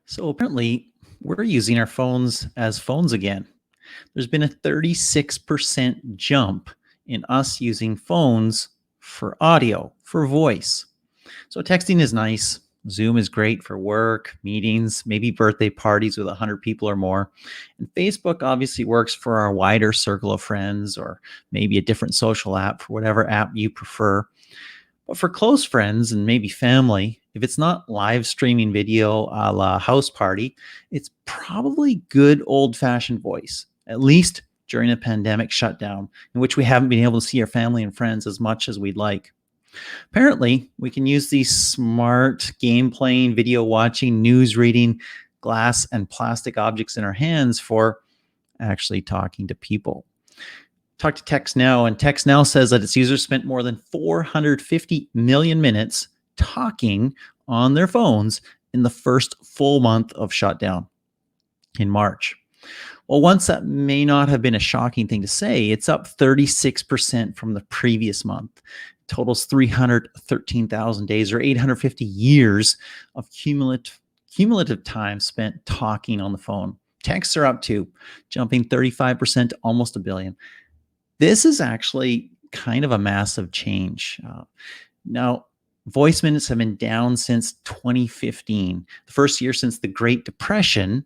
So apparently, we're using our phones as phones again. There's been a 36% jump in us using phones for audio, for voice. So texting is nice. Zoom is great for work, meetings, maybe birthday parties with 100 people or more. And Facebook obviously works for our wider circle of friends or maybe a different social app for whatever app you prefer. But for close friends and maybe family, if it's not live streaming video a la house party, it's probably good old fashioned voice, at least during a pandemic shutdown in which we haven't been able to see our family and friends as much as we'd like. Apparently, we can use these smart game playing, video watching, news reading, glass and plastic objects in our hands for actually talking to people. Talk to TextNow, and TextNow says that its users spent more than 450 million minutes talking on their phones in the first full month of shutdown in March. Well, once that may not have been a shocking thing to say, it's up 36% from the previous month. Totals 313,000 days or 850 years of cumulative time spent talking on the phone. Texts are up too, jumping 35% to almost a billion. This is actually kind of a massive change. Now, voice minutes have been down since 2015, the first year since the Great Depression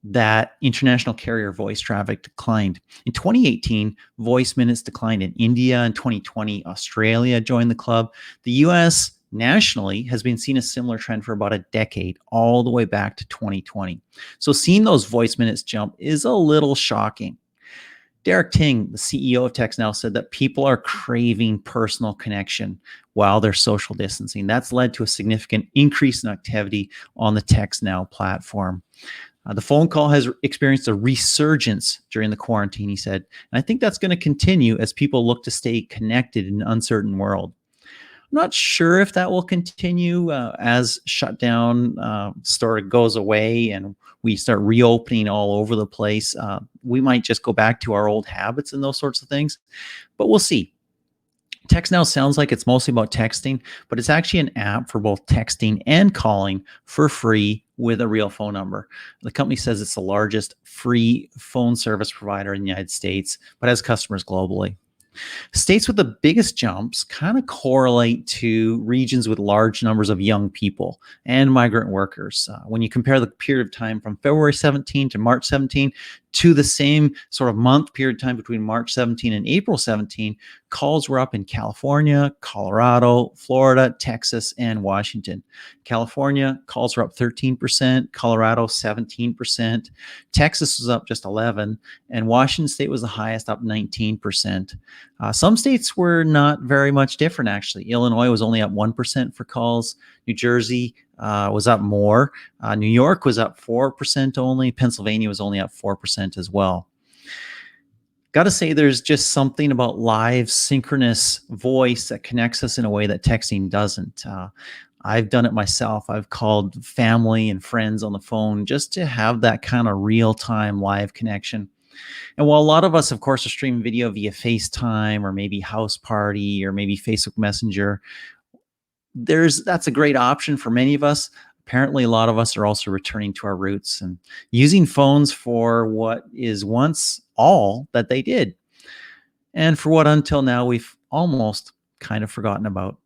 that international carrier voice traffic declined. In 2018, voice minutes declined in India. In 2020, Australia joined the club. The US nationally has been seeing a similar trend for about a decade, all the way back to 2020. So seeing those voice minutes jump is a little shocking. Derek Ting, the CEO of TextNow, said that people are craving personal connection while they're social distancing. That's led to a significant increase in activity on the TextNow platform. The phone call has experienced a resurgence during the quarantine, he said. And I think that's going to continue as people look to stay connected in an uncertain world. I'm not sure if that will continue as shutdown sort of goes away and we start reopening all over the place. We might just go back to our old habits and those sorts of things, but we'll see. TextNow sounds like it's mostly about texting, but it's actually an app for both texting and calling for free with a real phone number. The company says it's the largest free phone service provider in the United States, but has customers globally. States with the biggest jumps kind of correlate to regions with large numbers of young people and migrant workers. When you compare the period of time from February 17 to March 17 to the same sort of month period of time between March 17 and April 17, calls were up in California, Colorado, Florida, Texas, and Washington. California, calls were up 13%, Colorado 17%, Texas was up just 11%, and Washington State was the highest, up 19%. Some states were not very much different, actually. Illinois was only up 1% for calls. New Jersey was up more. New York was up 4% only. Pennsylvania was only up 4% as well. Got to say, there's just something about live synchronous voice that connects us in a way that texting doesn't. I've done it myself. I've called family and friends on the phone just to have that kind of real-time live connection. And while a lot of us, of course, are streaming video via FaceTime or maybe House Party or maybe Facebook Messenger, that's a great option for many of us. Apparently, a lot of us are also returning to our roots and using phones for what is once all that they did, and for what until now we've almost kind of forgotten about.